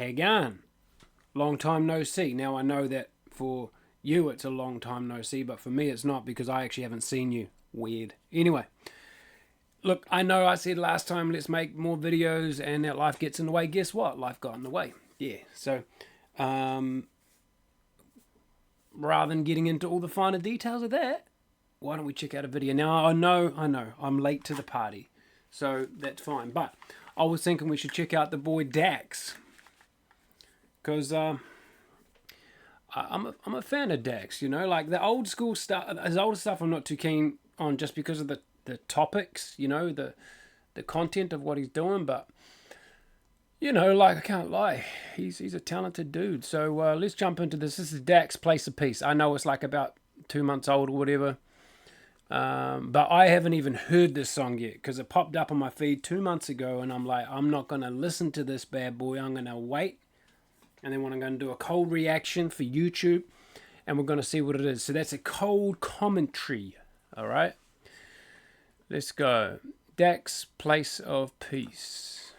Hagan. Long time no see. Now I know that for you it's a long time no see, but for me it's not, because I actually haven't seen you. Weird. Anyway, look, I know I said last time let's make more videos and that life gets in the way. Guess what? Life got in the way. Yeah, so rather than getting into all the finer details of that, why don't we check out a video? Now, I know, I'm late to the party, so that's fine. But I was thinking we should check out the boy Dax, because I'm a fan of Dax, you know, like the old school stuff. His older stuff I'm not too keen on, just because of the topics, you know, the content of what he's doing. But, you know, like, I can't lie, he's a talented dude. So let's jump into this. This is Dax, Place of Peace. I know it's like about 2 months old or whatever. But I haven't even heard this song yet, because it popped up on my feed 2 months ago, and I'm like, I'm not going to listen to this bad boy. I'm going to wait, and then I'm going to do a cold reaction for YouTube, and we're going to see what it is. So that's a cold commentary, all right? Let's go. Dax, Place of Peace.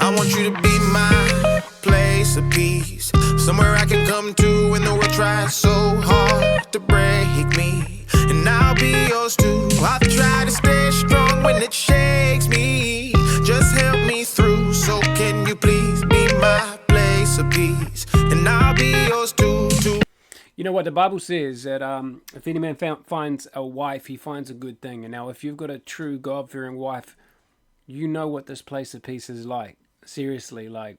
I want you to be my place of peace, somewhere I can come to when the world tries so hard to break me, and I'll be yours too. I'll try to stay strong when it shakes me. Just help me through, so can you please be my place of peace, and I'll be yours too. You know what the Bible says, that if any man finds a wife, he finds a good thing. And now if you've got a true God-fearing wife, you know what this place of peace is like. Seriously, like,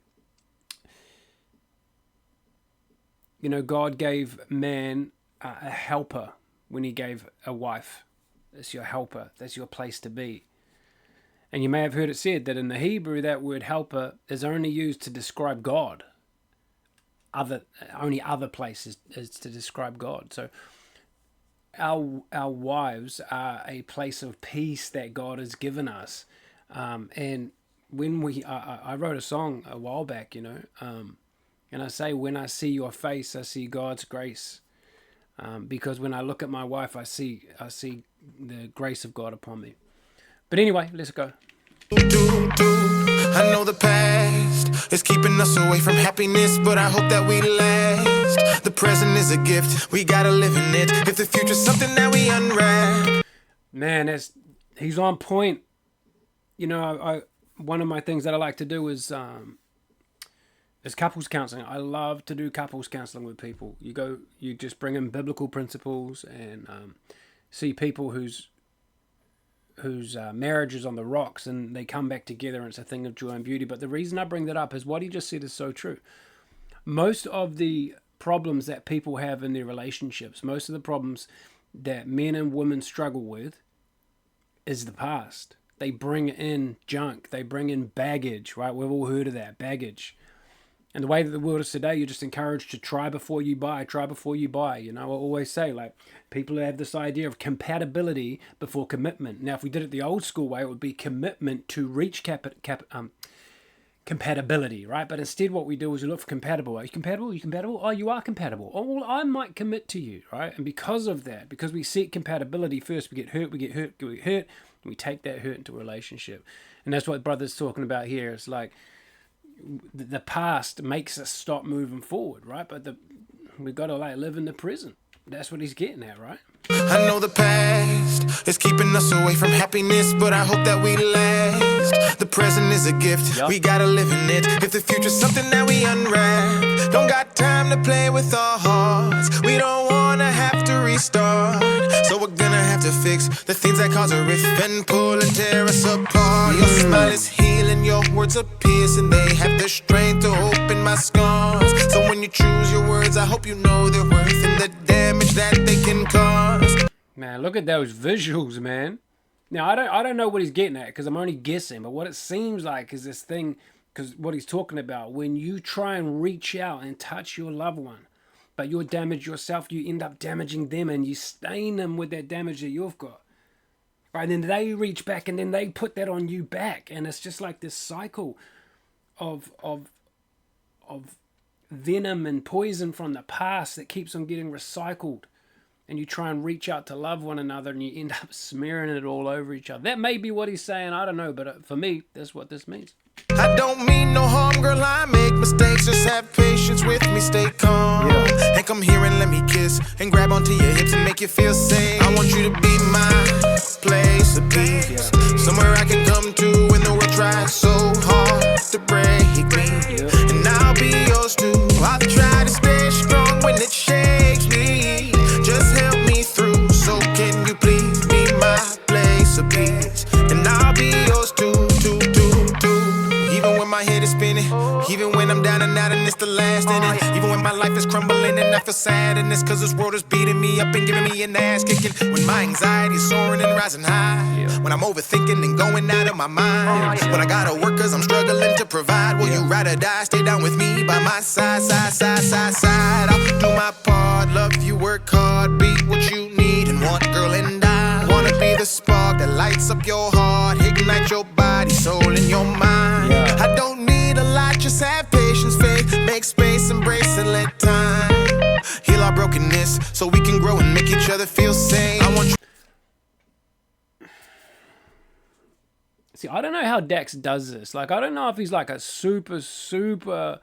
you know, God gave man a helper when he gave a wife. That's your helper. That's your place to be. And you may have heard it said that in the Hebrew, that word helper is only used to describe God. Only other places is to describe God. So our wives are a place of peace that God has given us. And when I wrote a song a while back, you know, and I say, when I see your face, I see God's grace. Because when I look at my wife, I see the grace of God upon me. But anyway, let's go. I know the past is keeping us away from happiness, but I hope that we last. The present is a gift, we gotta live in it. If the future's something that we unwrap. Man, he's on point. You know, one of my things that I like to do is couples counseling. I love to do couples counseling with people. You just bring in biblical principles and see people whose marriage is on the rocks, and they come back together, and it's a thing of joy and beauty. But the reason I bring that up is what he just said is so true. Most of the problems that people have in their relationships, most of the problems that men and women struggle with, is the past. They bring in junk. They bring in baggage, right? We've all heard of that, baggage. And the way that the world is today, you're just encouraged to try before you buy, try before you buy. You know, I always say, like, people have this idea of compatibility before commitment. Now, if we did it the old school way, it would be commitment to reach compatibility, right? But instead what we do is we look for compatible. Are you compatible? Are you compatible? Oh, you are compatible. Oh, well, I might commit to you, right? And because of that, because we seek compatibility first, we get hurt, and we take that hurt into a relationship. And that's what brother's talking about here. It's like the past makes us stop moving forward, right? But we've got to like live in the present. That's what he's getting at, right? I know the past is keeping us away from happiness, but I hope that we last. The present is a gift, Yep. We gotta live in it. If the future's something that we unwrap, don't got time to play with our hearts. We don't wanna have to restart, so we're gonna have to fix the things that cause a rift and pull and tear us apart. Your smile is healing, your words are piercing. They have the strength to open my scars. So when you choose your words, I hope you know their worth and the damage that they can cause. Man, look at those visuals, man. Now, I don't know what he's getting at, because I'm only guessing, but what it seems like is this thing, because what he's talking about, when you try and reach out and touch your loved one, but you damage yourself, you end up damaging them, and you stain them with that damage that you've got. right? And then they reach back and then they put that on you back. And it's just like this cycle of venom and poison from the past that keeps on getting recycled. And you try and reach out to love one another and you end up smearing it all over each other. That may be what he's saying, I don't know, but for me, that's what this means. I don't mean no harm, girl, I make mistakes. Just have patience with me, stay calm. And come here and let me kiss and grab onto your hips and make you feel safe. I want you to be my place of peace. Somewhere I can come to when the world tries so hard to break me. And I'll be yours too. I'll try to stay strong when it shakes me. Just help me through, so can you please be my place of peace? And I'll be yours too. Even when my head is spinning, even when I'm down and out and it's the last inning, even when my life is crumbling and I feel sad and it's cause this world is beating me up and giving me an ass kicking, when my anxiety is soaring and rising high, when I'm overthinking and going out of my mind, when I gotta work cause I'm struggling to provide, will you ride or die, stay down with me by my side, I'll do my part, love you, work hard, be what you need and want, girl, and I wanna be the spark that lights up your heart, ignite your body, soul, and your mind. I don't need a lot, just have patience, faith, make space, embrace and let time heal our brokenness so we can grow and make each other feel safe. I want you. See, I don't know how Dax does this. Like, I don't know if he's like a super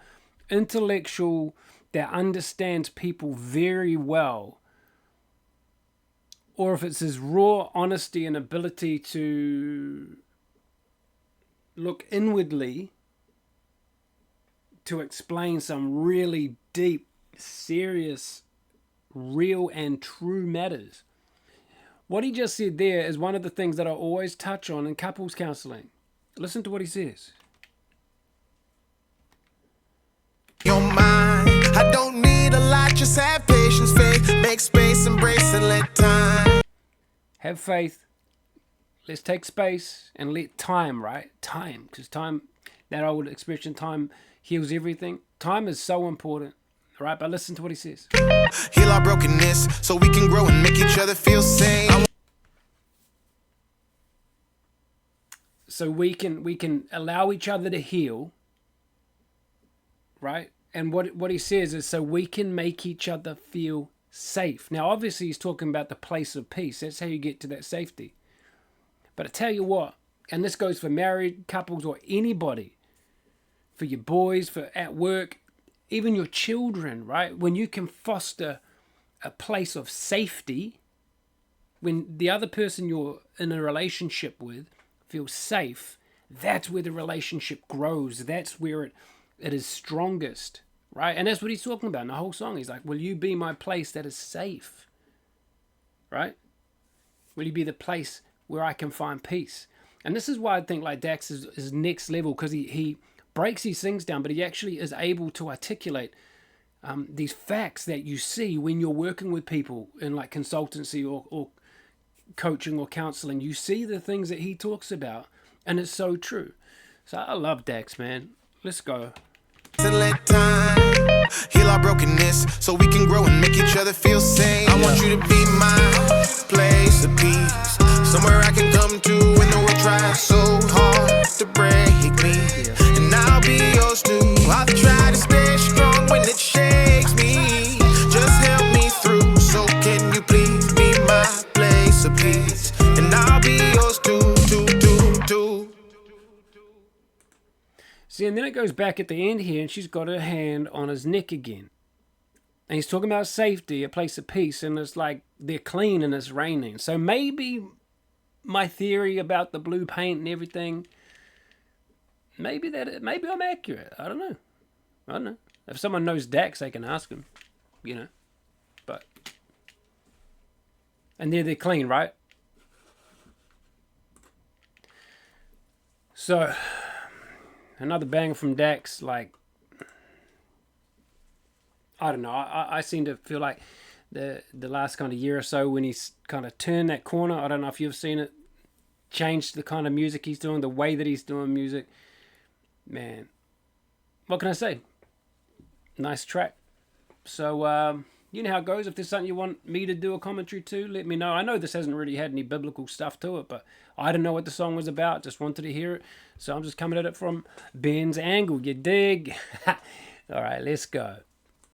intellectual that understands people very well, or if it's his raw honesty and ability to look inwardly to explain some really deep, serious, real and true matters. What he just said there is one of the things that I always touch on in couples counseling. Listen to what he says. Your mind, I don't need a lot, just have patience, faith, make space, embrace and let time. Have faith. Let's take space and let time, right? Time, because time, that old expression, time heals everything. Time is so important, right? But listen to what he says. Heal our brokenness so we can grow and make each other feel safe. So we can allow each other to heal, right? And what he says is so we can make each other feel safe. Now, obviously, he's talking about the place of peace. That's how you get to that safety. But I tell you what, and this goes for married couples or anybody, for your boys, for at work, even your children, right? When you can foster a place of safety, when the other person you're in a relationship with feels safe, that's where the relationship grows. That's where it is strongest, right? And that's what he's talking about in the whole song. He's like, will you be my place that is safe, right? Will you be the place where I can find peace? And this is why I think like Dax is next level, because he breaks these things down, but he actually is able to articulate these facts that you see when you're working with people in like consultancy or coaching or counseling. You see the things that he talks about, and it's so true. So I love Dax, man. Let's go. To let time heal our brokenness so we can grow and make each other feel safe. I want you to be my place of peace, somewhere I can come to when the world tries so hard to break me. And I'll be yours too. I'll try to stay strong when it shakes me. Just help me through, so can you please be my place of peace? And I'll be yours too. See, and then it goes back at the end here, and she's got her hand on his neck again. And he's talking about safety, a place of peace, and it's like they're clean and it's raining. So maybe my theory about the blue paint and everything, maybe I'm accurate. I don't know. If someone knows Dax, they can ask him, But and they're clean, right? So another banger from Dax, like, I don't know. I seem to feel like the last kind of year or so when he's kind of turned that corner, I don't know if you've seen it, changed the kind of music he's doing, the way that he's doing music. Man, what can I say? Nice track. So, you know how it goes. If there's something you want me to do a commentary to, let me know. I know this hasn't really had any biblical stuff to it, but I didn't know what the song was about. Just wanted to hear it. So I'm just coming at it from Ben's angle. You dig? All right, let's go.